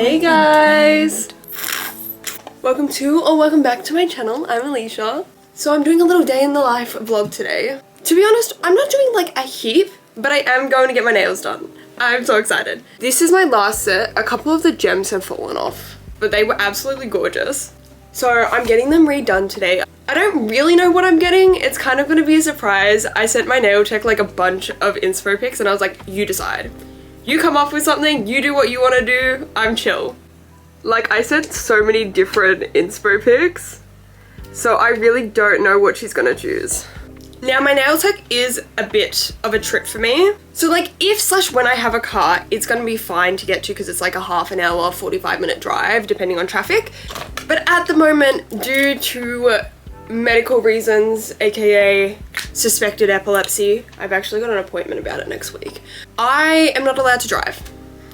Hey guys! Welcome back to my channel. I'm Alicia. So I'm doing a little day in the life vlog today. To be honest, I'm not doing like a heap, but I am going to get my nails done. I'm so excited. This is my last set. A couple of the gems have fallen off, but they were absolutely gorgeous. So I'm getting them redone today. I don't really know what I'm getting. It's kind of going to be a surprise. I sent my nail tech like a bunch of inspo pics and I was like, you decide. You come up with something, you do what you want to do, I'm chill. Like, I sent so many different inspo pics, so I really don't know what she's gonna choose. Now, my nail tech is a bit of a trip for me. So like, if/when I have a car, it's gonna be fine to get to because it's like a half an hour, 45-minute drive, depending on traffic. But at the moment, due to medical reasons, aka suspected epilepsy, I've actually got an appointment about it next week. I am not allowed to drive,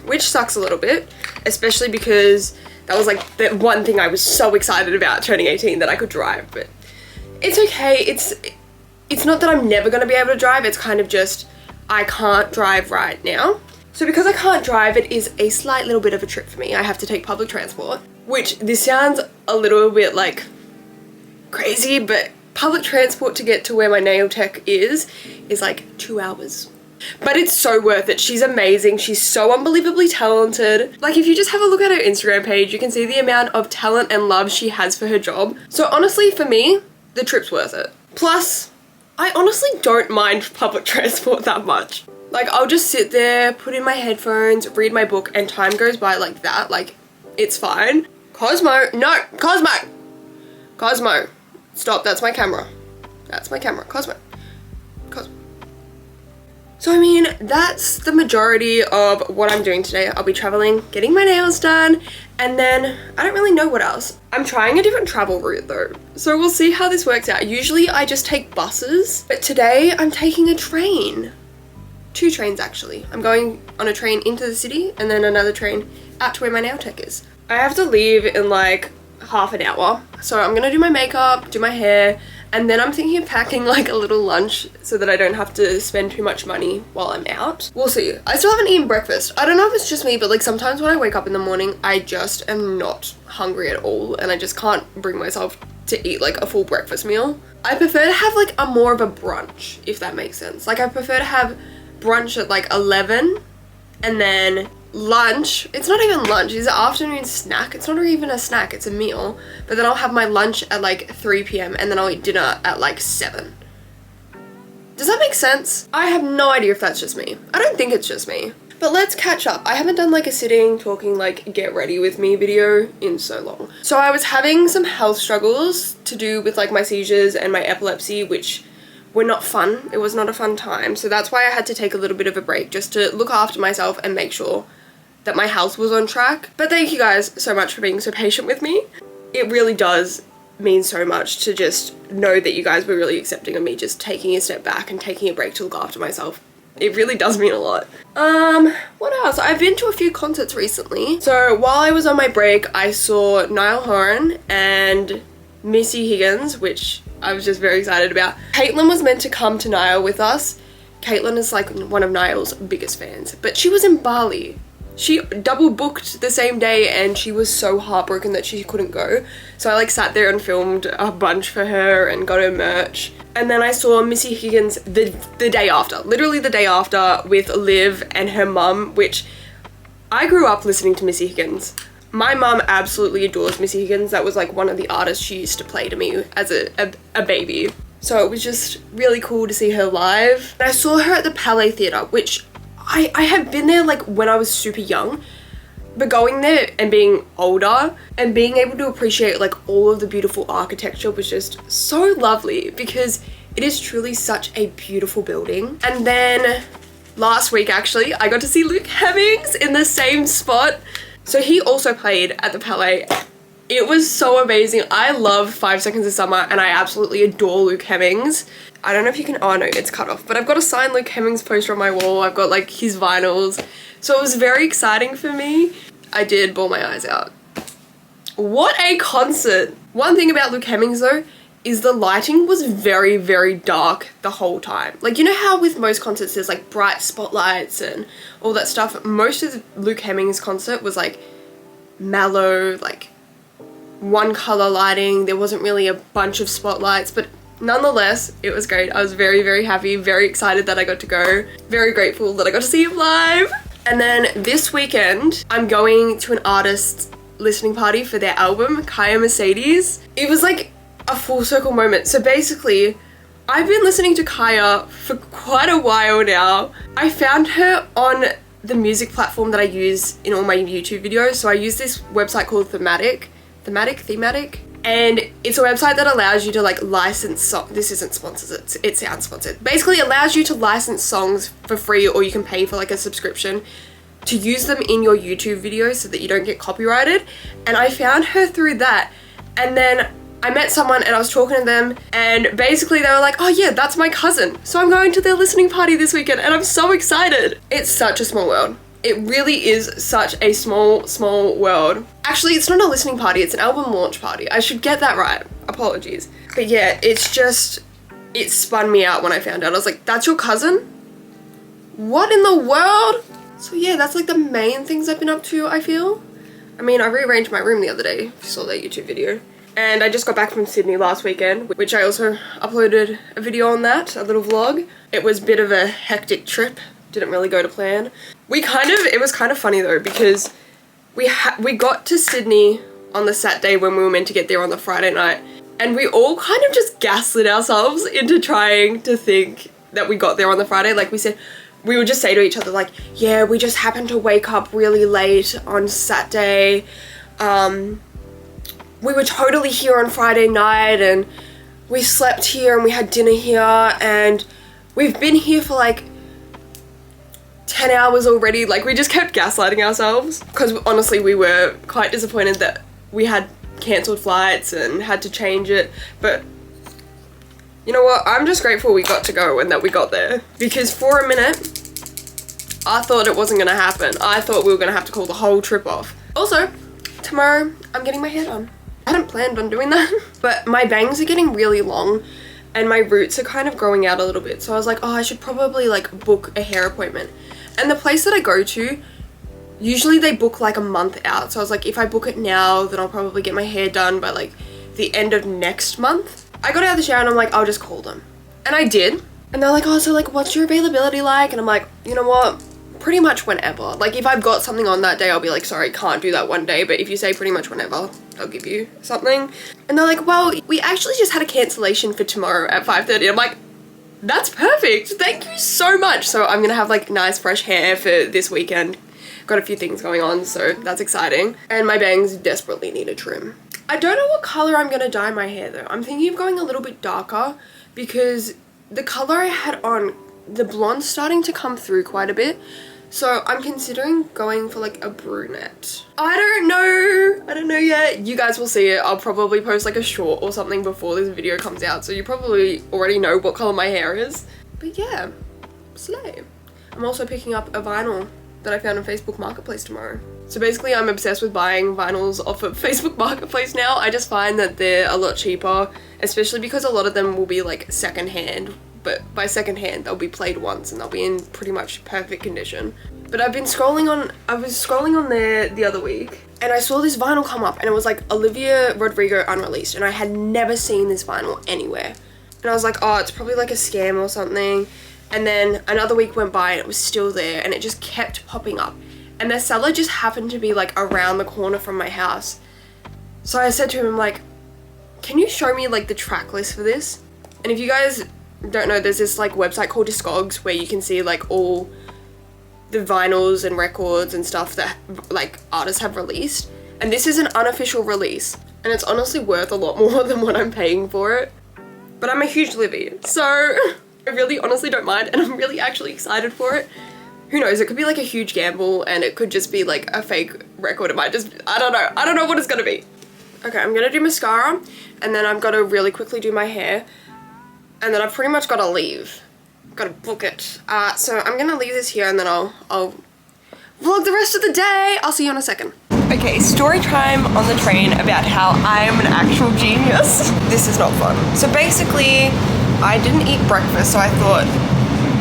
which sucks a little bit, especially because that was like the one thing I was so excited about turning 18, that I could drive. But it's okay. It's not that I'm never going to be able to drive. It's kind of just I can't drive right now. So because I can't drive, it is a slight little bit of a trip for me. I have to take public transport, which this sounds a little bit like crazy, but public transport to get to where my nail tech is like 2 hours. But it's so worth it. She's amazing. She's so unbelievably talented. Like, if you just have a look at her Instagram page, you can see the amount of talent and love she has for her job. So honestly, for me, the trip's worth it. Plus, I honestly don't mind public transport that much. Like, I'll just sit there, put in my headphones, read my book, and time goes by like that. Like, it's fine. Cosmo, no, Cosmo. Stop, that's my camera. That's my camera. Cosmo. So I mean, that's the majority of what I'm doing today. I'll be traveling, getting my nails done, and then I don't really know what else. I'm trying a different travel route though, so we'll see how this works out. Usually I just take buses, but today I'm taking a train. 2 trains actually. I'm going on a train into the city and then another train out to where my nail tech is. I have to leave in like half an hour, so I'm gonna do my makeup, do my hair, and then I'm thinking of packing like a little lunch so that I don't have to spend too much money while I'm out. We'll see. I still haven't eaten breakfast. I don't know if it's just me, but like sometimes when I wake up in the morning, I just am not hungry at all and I just can't bring myself to eat like a full breakfast meal. I prefer to have like a more of a brunch, if that makes sense. Like, I prefer to have brunch at like 11 and then lunch. It's not even lunch, it's an afternoon snack. It's not even a snack, it's a meal. But then I'll have my lunch at like 3 p.m. and then I'll eat dinner at like 7. Does that make sense? I have no idea if that's just me. I don't think it's just me. But let's catch up. I haven't done like a sitting, talking, like get ready with me video in so long. So I was having some health struggles to do with like my seizures and my epilepsy, which were not fun. It was not a fun time. So that's why I had to take a little bit of a break just to look after myself and make sure that my health was on track. But thank you guys so much for being so patient with me. It really does mean so much to just know that you guys were really accepting of me just taking a step back and taking a break to look after myself. It really does mean a lot. What else? I've been to a few concerts recently. So while I was on my break, I saw Niall Horan and Missy Higgins, which I was just very excited about. Caitlin was meant to come to Niall with us. Caitlin is like one of Niall's biggest fans, but she was in Bali. She double booked the same day and she was so heartbroken that she couldn't go. So I like sat there and filmed a bunch for her and got her merch. And then I saw Missy Higgins the day after, literally the day after, with Liv and her mum, which I grew up listening to Missy Higgins. My mum absolutely adores Missy Higgins. That was like one of the artists she used to play to me as a baby. So it was just really cool to see her live. And I saw her at the Palais Theatre, which I had been there like when I was super young, but going there and being older and being able to appreciate like all of the beautiful architecture was just so lovely, because it is truly such a beautiful building. And then last week actually, I got to see Luke Hemmings in the same spot. So he also played at the Palais. It was so amazing. I love 5 Seconds of Summer and I absolutely adore Luke Hemmings. I don't know if you can, oh no, it's cut off, but I've got a signed Luke Hemmings poster on my wall. I've got like his vinyls. So it was very exciting for me. I did bawl my eyes out. What a concert. One thing about Luke Hemmings though is the lighting was very, very dark the whole time. Like, you know how with most concerts there's like bright spotlights and all that stuff? Most of Luke Hemmings' concert was like mellow, like one color lighting. There wasn't really a bunch of spotlights, but nonetheless, it was great. I was very, very happy, very excited that I got to go, very grateful that I got to see him live. And then this weekend, I'm going to an artist's listening party for their album, Kaya Mercedes. It was like a full circle moment. So basically, I've been listening to Kaya for quite a while now. I found her on the music platform that I use in all my YouTube videos. So I use this website called Thematic, and it's a website that allows you to like license this isn't sponsored, it sounds sponsored. Basically it allows you to license songs for free, or you can pay for like a subscription to use them in your YouTube videos so that you don't get copyrighted. And I found her through that, and then I met someone and I was talking to them, and basically they were like, oh yeah, that's my cousin. So I'm going to their listening party this weekend and I'm so excited. It's such a small world. It really is such a small, small world. Actually, it's not a listening party, it's an album launch party. I should get that right. Apologies. But yeah, it's just, it spun me out when I found out. I was like, that's your cousin? What in the world? So yeah, that's like the main things I've been up to, I feel. I mean, I rearranged my room the other day, if you saw that YouTube video. And I just got back from Sydney last weekend, which I also uploaded a video on that, a little vlog. It was a bit of a hectic trip. Didn't really go to plan. It was kind of funny though, because we got to Sydney on the Saturday when we were meant to get there on the Friday night, and we all kind of just gaslit ourselves into trying to think that we got there on the Friday. Like we would just say to each other like, yeah, we just happened to wake up really late on Saturday. We were totally here on Friday night, and we slept here and we had dinner here, and we've been here for like 10 hours already. Like, we just kept gaslighting ourselves, because honestly we were quite disappointed that we had cancelled flights and had to change it. But you know what, I'm just grateful we got to go and that we got there, because for a minute I thought it wasn't gonna happen. I thought we were gonna have to call the whole trip off. Also, tomorrow I'm getting my hair done. I hadn't planned on doing that, but my bangs are getting really long and my roots are kind of growing out a little bit. So I was like, oh, I should probably like book a hair appointment. And the place that I go to, usually they book like a month out. So I was like, if I book it now, then I'll probably get my hair done by like the end of next month. I got out of the shower and I'm like, I'll just call them. And I did. And they're like, oh, so like, what's your availability like? And I'm like, you know what? Pretty much whenever. Like, if I've got something on that day, I'll be like, sorry, can't do that one day. But if you say pretty much whenever, I'll give you something. And they're like, well, we actually just had a cancellation for tomorrow at 5:30. I'm like, that's perfect. Thank you so much. So I'm gonna have like nice fresh hair for this weekend. Got a few things going on, so that's exciting. And my bangs desperately need a trim. I don't know what color I'm gonna dye my hair though. I'm thinking of going a little bit darker, because the color I had on, the blonde's starting to come through quite a bit. So I'm considering going for like a brunette. I don't know yet. You guys will see it. I'll probably post like a short or something before this video comes out, so you probably already know what color my hair is. But yeah, slay. I'm also picking up a vinyl that I found on Facebook Marketplace tomorrow. So basically I'm obsessed with buying vinyls off of Facebook Marketplace now. I just find that they're a lot cheaper, especially because a lot of them will be like secondhand. But by secondhand, they'll be played once and they'll be in pretty much perfect condition. But I was scrolling on there the other week and I saw this vinyl come up and it was like Olivia Rodrigo unreleased, and I had never seen this vinyl anywhere. And I was like, oh, it's probably like a scam or something. And then another week went by and it was still there, and it just kept popping up. And the seller just happened to be like around the corner from my house. So I said to him, like, can you show me like the track list for this? And if you guys don't know, there's this like website called Discogs where you can see like all the vinyls and records and stuff that like artists have released. And this is an unofficial release, and it's honestly worth a lot more than what I'm paying for it. But I'm a huge Livy, so I really honestly don't mind, and I'm really actually excited for it. Who knows, it could be like a huge gamble and it could just be like a fake record. It might just, I don't know what it's gonna be. Okay, I'm gonna do mascara, and then I've got to really quickly do my hair. And then I've pretty much got to leave. Got to book it. So I'm going to leave this here, and then I'll vlog the rest of the day. I'll see you in a second. Okay, story time on the train about how I'm an actual genius. This is not fun. So basically, I didn't eat breakfast, so I thought,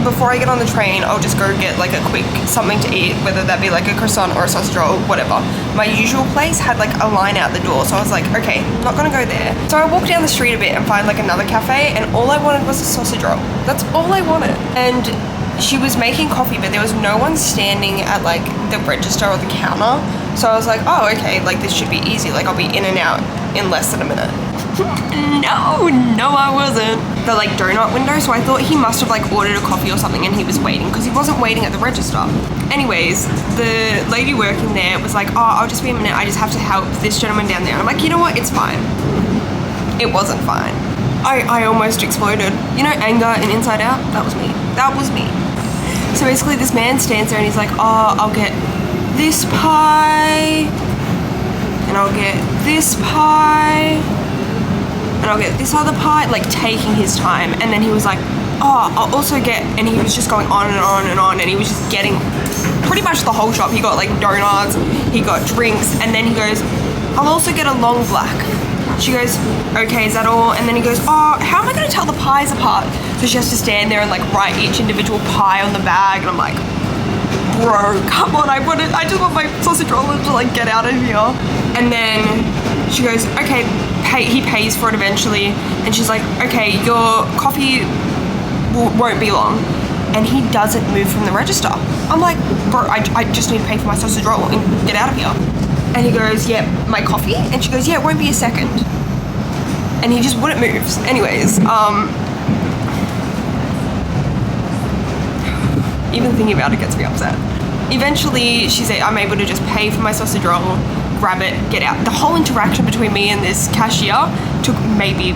before I get on the train, I'll just go get like a quick something to eat, whether that be like a croissant or a sausage roll, whatever. My usual place had like a line out the door, so I was like, okay, not gonna go there. So I walked down the street a bit and find like another cafe, and all I wanted was a sausage roll. That's all I wanted. And she was making coffee, but there was no one standing at like the register or the counter. So I was like, oh, okay, like this should be easy. Like I'll be in and out in less than a minute. No, I wasn't. The like donut window, so I thought he must have like ordered a coffee or something and he was waiting, because he wasn't waiting at the register. Anyways, the lady working there was like, oh, I'll just be a minute, I just have to help this gentleman down there. And I'm like, you know what, it's fine. It wasn't fine. I almost exploded. You know, anger and Inside Out? That was me. That was me. So basically this man stands there and he's like, oh, I'll get this pie, and I'll get this pie, and I'll get this other pie, like taking his time. And then he was like, oh, I'll also get, and he was just going on and on and on, and he was just getting pretty much the whole shop. He got like donuts, he got drinks, and then he goes, I'll also get a long black. She goes, okay, is that all? And then he goes, oh, how am I gonna tell the pies apart? So she has to stand there and like write each individual pie on the bag, and I'm like, bro, come on, I just want my sausage roll to like get out of here. And then she goes, okay, he pays for it eventually, and she's like, okay, your coffee won't be long. And he doesn't move from the register. I'm like, bro, I just need to pay for my sausage roll and get out of here. And he goes, yeah, my coffee? And she goes, yeah, it won't be a second. And he just wouldn't move. Anyways, even thinking about it gets me upset. Eventually, she said, I'm able to just pay for my sausage roll, grab it, get out. The whole interaction between me and this cashier took maybe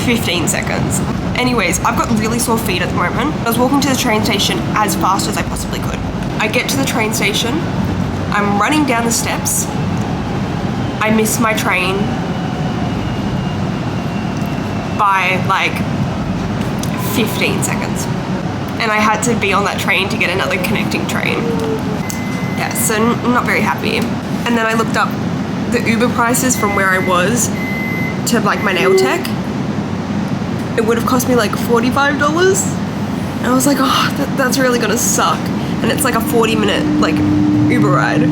15 seconds. Anyways, I've got really sore feet at the moment. I was walking to the train station as fast as I possibly could. I get to the train station, I'm running down the steps, I miss my train by like 15 seconds. And I had to be on that train to get another connecting train. Yeah, so not very happy. And then I looked up the Uber prices from where I was to like my nail tech. It would have cost me like $45. And I was like, oh, that's really gonna suck. And it's like a 40-minute like Uber ride.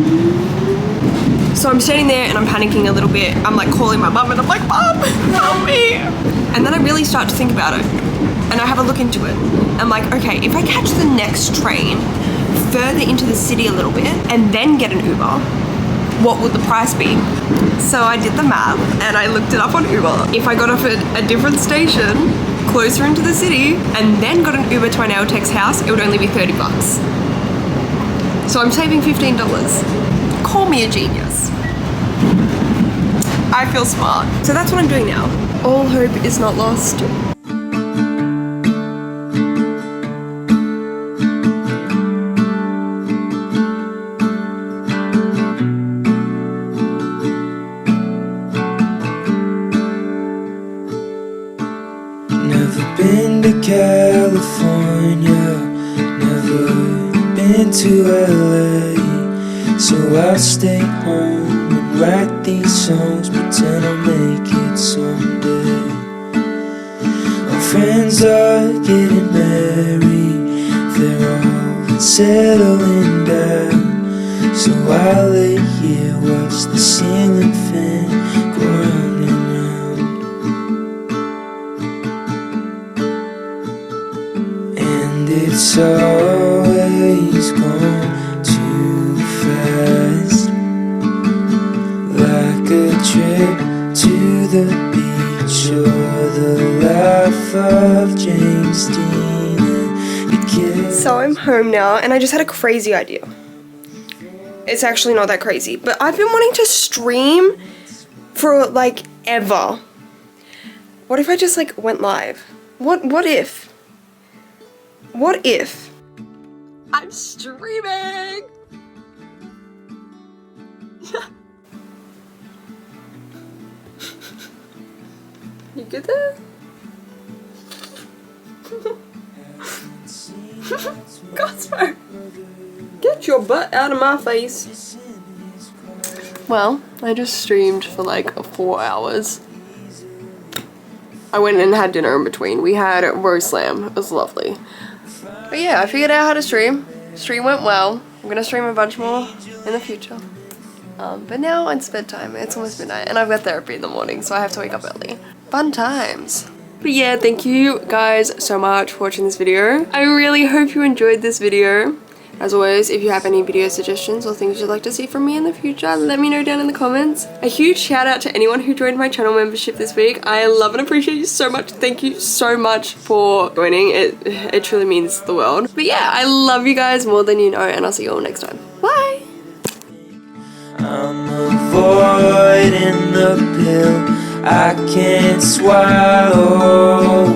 So I'm standing there and I'm panicking a little bit. I'm like calling my mum and I'm like, Mum, help me. And then I really start to think about it. And I have a look into it. I'm like, okay, if I catch the next train further into the city a little bit and then get an Uber, what would the price be? So I did the math and I looked it up on Uber. If I got off at a different station closer into the city and then got an Uber to my nail tech's house, it would only be $30. So I'm saving $15. Call me a genius. I feel smart. So that's what I'm doing now. All hope is not lost. Been to California, never been to LA, so I'll stay home and write these songs, pretend I'll make it someday. My friends are getting married, they're all settling down, so I'll lay here, watch the ceiling fan go round and round. It's always gone too fast, like a trip to the beach or the life of James Dean. So I'm home now and I just had a crazy idea. It's actually not that crazy, but I've been wanting to stream for like ever. What if I just like went live? What if? What if I'm streaming? You good there? Cosmo, get your butt out of my face. Well, I just streamed for like 4 hours. I went and had dinner in between. We had roast lamb. It was lovely. But yeah, I figured out how to stream. Stream went well. I'm gonna stream a bunch more in the future. But now it's bedtime. It's almost midnight and I've got therapy in the morning, so I have to wake up early. Fun times. But yeah, thank you guys so much for watching this video. I really hope you enjoyed this video. As always, if you have any video suggestions or things you'd like to see from me in the future, let me know down in the comments. A huge shout out to anyone who joined my channel membership this week. I love and appreciate you so much. Thank you so much for joining. It truly means the world. But yeah, I love you guys more than you know, and I'll see you all next time. Bye! I'm avoiding the pill I can't swallow.